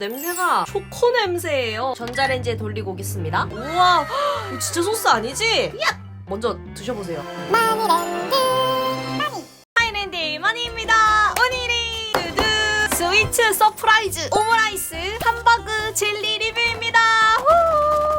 냄새가 초코 냄새예요. 전자레인지에 돌리고 오겠습니다. 우와, 이거 진짜 소스 아니지? 야! 먼저 드셔보세요. 마니랜드 마니입니다. 오늘이 두두 스위트 서프라이즈 오므라이스 함버그 젤리 리뷰입니다.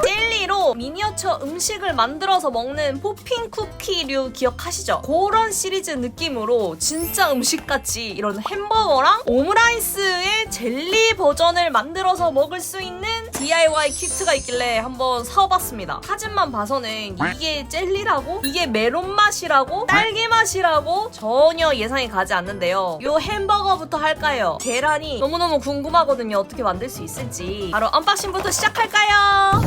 젤리로 미니어처 음식을 만들어서 먹는 포핑 쿠키류 기억하시죠? 그런 시리즈 느낌으로 진짜 음식같이 이런 햄버거랑 오므라이스의 젤리 버전을 만들어서 먹을 수 있는 DIY 키트가 있길래 한번 사와봤습니다. 사진만 봐서는 이게 젤리라고? 이게 메론 맛이라고? 딸기 맛이라고? 전혀 예상이 가지 않는데요. 요 햄버거부터 할까요? 계란이 너무너무 궁금하거든요. 어떻게 만들 수 있을지. 바로 언박싱부터 시작할까요?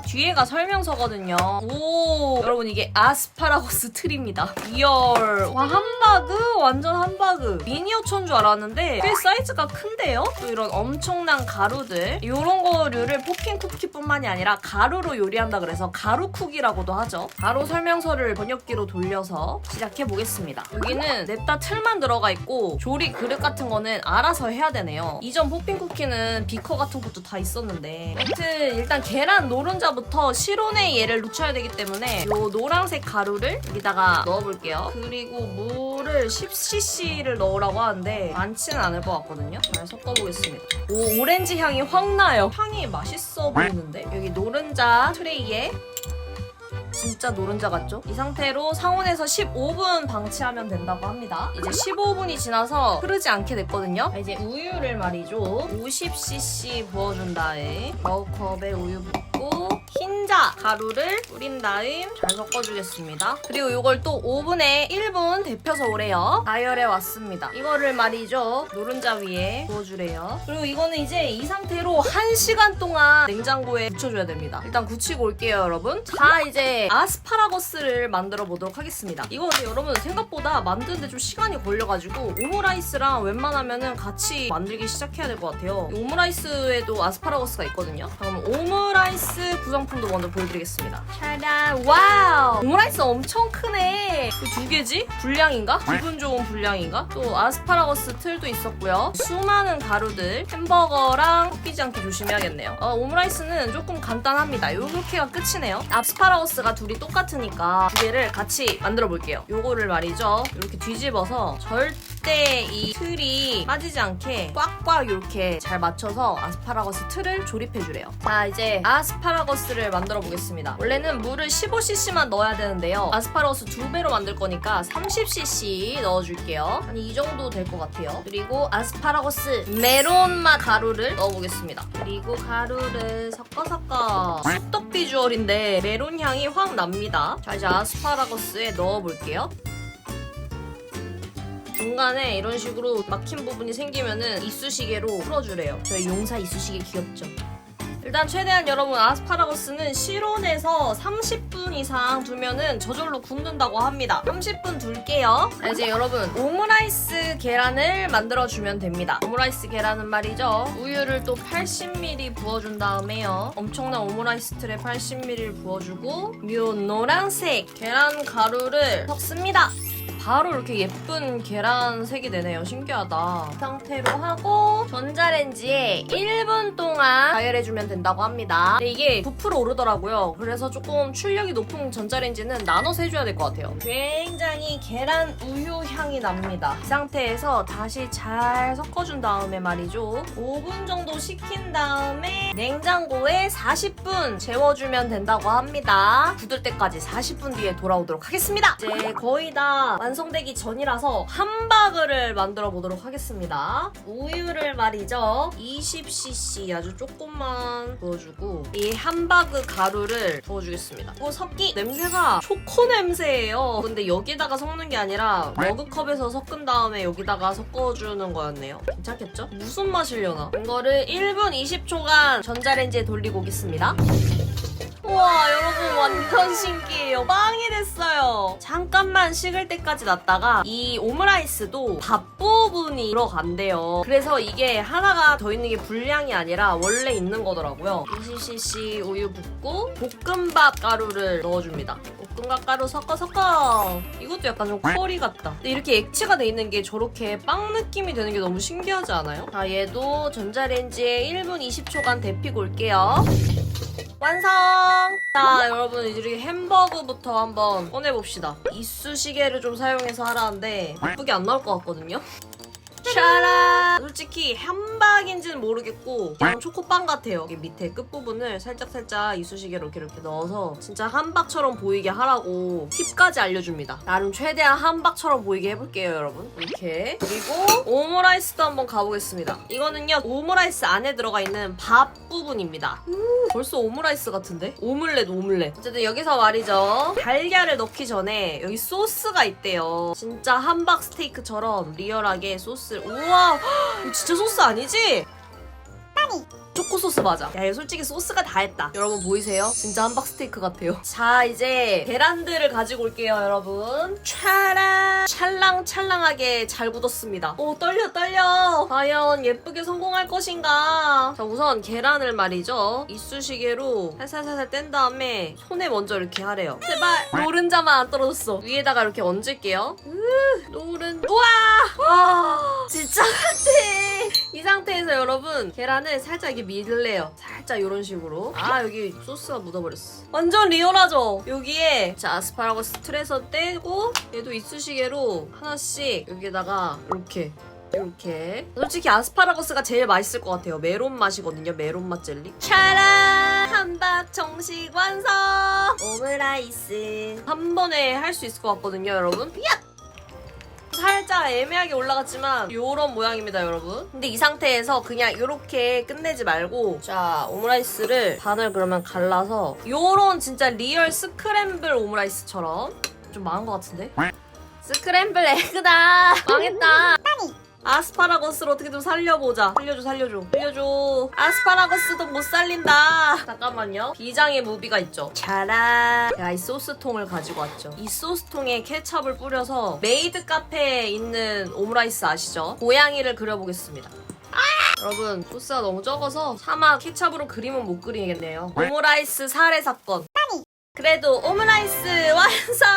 뒤에가 설명서거든요. 오, 여러분 이게 아스파라거스 틀입니다. 리얼. 와, 함바그? 완전 함바그. 미니어처인 줄 알았는데 꽤 사이즈가 큰데요? 또 이런 엄청난 가루들. 이런 거류를 포핑 쿠키뿐만이 아니라 가루로 요리한다 그래서 가루 쿠키라고도 하죠. 바로 설명서를 번역기로 돌려서 시작해보겠습니다. 여기는 냅다 틀만 들어가 있고 조리 그릇 같은 거는 알아서 해야 되네요. 이전 포핑 쿠키는 비커 같은 것도 다 있었는데 아무튼 일단 계란 노른자부터 실온에 얘를 놓쳐야 되기 때문에 요 노란색 가루를 여기다가 넣어볼게요. 그리고 물을 10cc를 넣으라고 하는데 많지는 않을 것 같거든요. 잘 섞어보겠습니다. 오, 오렌지 향이 확 나요. 향이 맛있어 보이는데? 여기 노른자 트레이에 진짜 노른자 같죠? 이 상태로 상온에서 15분 방치하면 된다고 합니다. 이제 15분이 지나서 흐르지 않게 됐거든요. 이제 우유를 말이죠. 50cc 부어준 다음에 머그컵에 우유 붓고 흰자 가루를 뿌린 다음 잘 섞어주겠습니다. 그리고 이걸 또 오븐에 1분 데펴서 오래요. 다이얼에 왔습니다. 이거를 말이죠. 노른자 위에 부어주래요. 그리고 이거는 이제 이 상태로 1시간 동안 냉장고에 묻혀줘야 됩니다. 일단 굳히고 올게요, 여러분. 자, 이제 아스파라거스를 만들어 보도록 하겠습니다. 이거 근데 여러분 생각보다 만드는데 좀 시간이 걸려가지고 오므라이스랑 웬만하면은 같이 만들기 시작해야 될 것 같아요. 오므라이스에도 아스파라거스가 있거든요. 그럼 오므라이스 구성품도 먼저 보여드리겠습니다. 짜잔! 와우! 오므라이스 엄청 크네. 그 두 개지? 분량인가? 기분 좋은 분량인가? 또 아스파라거스 틀도 있었고요. 수많은 가루들 햄버거랑 섞이지 않게 조심해야겠네요. 오므라이스는 조금 간단합니다. 요렇게가 끝이네요. 아스파라거스가 둘이 똑같으니까 두 개를 같이 만들어 볼게요. 요거를 말이죠. 이렇게 뒤집어서 절대 이 틀이 빠지지 않게 꽉꽉 이렇게 잘 맞춰서 아스파라거스 틀을 조립해 주래요. 자, 이제 아스파라거스를 만들어 보겠습니다. 원래는 물을 15cc만 넣어야 되는데요. 아스파라거스 2배로 만들 거니까 30cc 넣어줄게요. 한 이 정도 될 것 같아요. 그리고 아스파라거스 메론맛 가루를 넣어보겠습니다. 그리고 가루를 섞어 쑥떡 비주얼인데 메론 향이 확 납니다. 자, 이제 아스파라거스에 넣어볼게요. 중간에 이런 식으로 막힌 부분이 생기면은 이쑤시개로 풀어주래요. 저희 용사 이쑤시개 귀엽죠? 일단 최대한 여러분 아스파라거스는 실온에서 30분 이상 두면은 저절로 굳는다고 합니다. 30분 둘게요. 자, 이제 여러분 오므라이스 계란을 만들어주면 됩니다. 오므라이스 계란은 말이죠. 우유를 또 80ml 부어준 다음에요. 엄청난 오므라이스 틀에 80ml 부어주고 요 노란색 계란 가루를 섞습니다. 바로 이렇게 예쁜 계란 색이 되네요. 신기하다. 이 상태로 하고 전자레인지에 1분 동안 가열해주면 된다고 합니다. 근데 이게 부풀어 오르더라고요. 그래서 조금 출력이 높은 전자레인지는 나눠서 해줘야 될 것 같아요. 굉장히 계란 우유 향이 납니다. 이 상태에서 다시 잘 섞어준 다음에 말이죠. 5분 정도 식힌 다음에 냉장고에 40분 재워주면 된다고 합니다. 굳을 때까지 40분 뒤에 돌아오도록 하겠습니다. 이제 거의 다 완성되기 전이라서 함바그를 만들어 보도록 하겠습니다. 우유를 말이죠. 20cc 아주 조금만 부어주고 이 함바그 가루를 부어주겠습니다. 이거 섞기 냄새가 초코 냄새예요. 근데 여기다가 섞는 게 아니라 머그컵에서 섞은 다음에 여기다가 섞어주는 거였네요. 괜찮겠죠? 무슨 맛이려나? 이거를 1분 20초간 전자레인지에 돌리고 오겠습니다. 우와, 여러분 완전 신기해요. 빵이 됐어요. 잠깐만 식을 때까지 놨다가 이 오므라이스도 밥 부분이 들어간대요. 그래서 이게 하나가 더 있는 게 분량이 아니라 원래 있는 거더라고요. 20cc 우유 붓고 볶음밥 가루를 넣어줍니다. 볶음과 가루 섞어. 이것도 약간 좀 커리 같다. 근데 이렇게 액체가 돼 있는 게 저렇게 빵 느낌이 되는 게 너무 신기하지 않아요? 자, 얘도 전자레인지에 1분 20초간 데피고 올게요. 완성! 자, 여러분 이제 햄버거부터 한번 꺼내봅시다. 이쑤시개를 좀 사용해서 하라는데 예쁘게 안 나올 것 같거든요? 샤라! 솔직히 함박인지는 모르겠고 그냥 초코빵 같아요. 여기 밑에 끝부분을 살짝살짝 이쑤시개로 이렇게 넣어서 진짜 함박처럼 보이게 하라고 팁까지 알려줍니다. 나름 최대한 함박처럼 보이게 해볼게요, 여러분. 이렇게. 그리고 오므라이스도 한번 가보겠습니다. 이거는요, 오므라이스 안에 들어가 있는 밥 부분입니다. 벌써 오므라이스 같은데? 오믈렛. 어쨌든 여기서 말이죠. 달걀을 넣기 전에 여기 소스가 있대요. 진짜 함박 스테이크처럼 리얼하게 소스. 우와, 이거 진짜 소스 아니지? 초코 소스 맞아. 야, 이거 솔직히 소스가 다 했다. 여러분 보이세요? 진짜 함박 스테이크 같아요. 자, 이제 계란들을 가지고 올게요, 여러분. 차라! 찰랑찰랑하게 잘 굳었습니다. 오, 떨려. 과연 예쁘게 성공할 것인가? 자, 우선 계란을 말이죠. 이쑤시개로 살살살살 뗀 다음에 손에 먼저 이렇게 하래요. 제발 노른자만 안 떨어졌어. 위에다가 이렇게 얹을게요. 우와! 진짜 같아. 이 상태에서 여러분 계란을 살짝 이렇게 밀래요. 살짝 이런 식으로. 아, 여기 소스가 묻어버렸어. 완전 리얼하죠? 여기에 자, 아스파라거스 틀에서 떼고 얘도 이쑤시개로 하나씩 여기에다가 이렇게 솔직히 아스파라거스가 제일 맛있을 것 같아요. 메론 맛이거든요. 메론 맛 젤리. 차라! 함박 정식 완성! 오므라이스 한 번에 할 수 있을 것 같거든요, 여러분. 야! 살짝 애매하게 올라갔지만 요런 모양입니다, 여러분. 근데 이 상태에서 그냥 이렇게 끝내지 말고 자, 오므라이스를 반을 그러면 갈라서 요런 진짜 리얼 스크램블 오므라이스처럼 좀 망한 것 같은데? 스크램블 에그다! 망했다! 아스파라거스를 어떻게 좀 살려보자. 살려줘. 아스파라거스도 못 살린다. 잠깐만요. 비장의 무비가 있죠. 자라. 제가 이 소스통을 가지고 왔죠. 이 소스통에 케첩을 뿌려서 메이드 카페에 있는 오므라이스 아시죠? 고양이를 그려보겠습니다. 여러분, 소스가 너무 적어서 사막 케첩으로 그림은 못 그리겠네요. 오므라이스 살해 사건. 그래도 오므라이스 완성!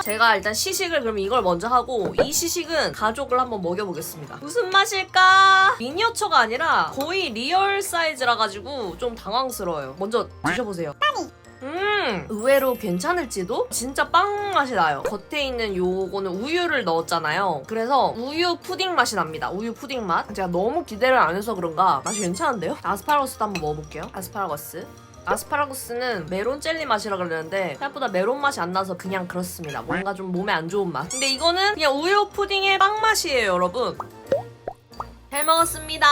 제가 일단 시식을 그럼 이걸 먼저 하고 이 시식은 가족을 한번 먹여보겠습니다. 무슨 맛일까? 미니어처가 아니라 거의 리얼 사이즈라 가지고 좀 당황스러워요. 먼저 드셔보세요. 의외로 괜찮을지도? 진짜 빵 맛이 나요. 겉에 있는 요거는 우유를 넣었잖아요. 그래서 우유 푸딩 맛이 납니다. 우유 푸딩 맛. 제가 너무 기대를 안 해서 그런가 맛이 괜찮은데요? 아스파라거스도 한번 먹어볼게요. 아스파라거스는 메론 젤리 맛이라 그러는데 생각보다 메론 맛이 안 나서 그냥 그렇습니다. 뭔가 좀 몸에 안 좋은 맛. 근데 이거는 그냥 우유 푸딩의 빵 맛이에요, 여러분. 잘 먹었습니다.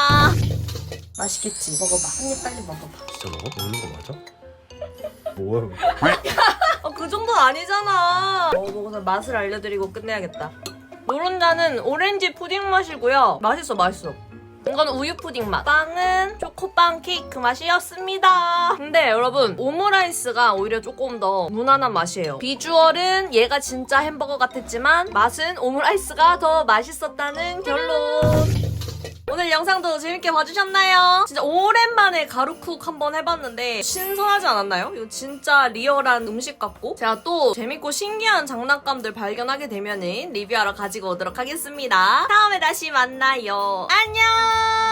맛있겠지? 먹어봐. 한 입 빨리 먹어봐. 진짜 먹어? 먹는 거 맞아? 뭐야? 그 정도는 아니잖아. 먹어서 맛을 알려드리고 끝내야겠다. 노른자는 오렌지 푸딩 맛이고요. 맛있어. 이건 우유 푸딩 맛. 빵은 초코빵 케이크 맛이었습니다. 근데 여러분, 오므라이스가 오히려 조금 더 무난한 맛이에요. 비주얼은 얘가 진짜 햄버거 같았지만 맛은 오므라이스가 더 맛있었다는 결론. 오늘 영상도 재밌게 봐주셨나요? 진짜 오랜만에 가루쿡 한번 해봤는데 신선하지 않았나요? 이거 진짜 리얼한 음식 같고 제가 또 재밌고 신기한 장난감들 발견하게 되면은 리뷰하러 가지고 오도록 하겠습니다. 다음에 다시 만나요. 안녕!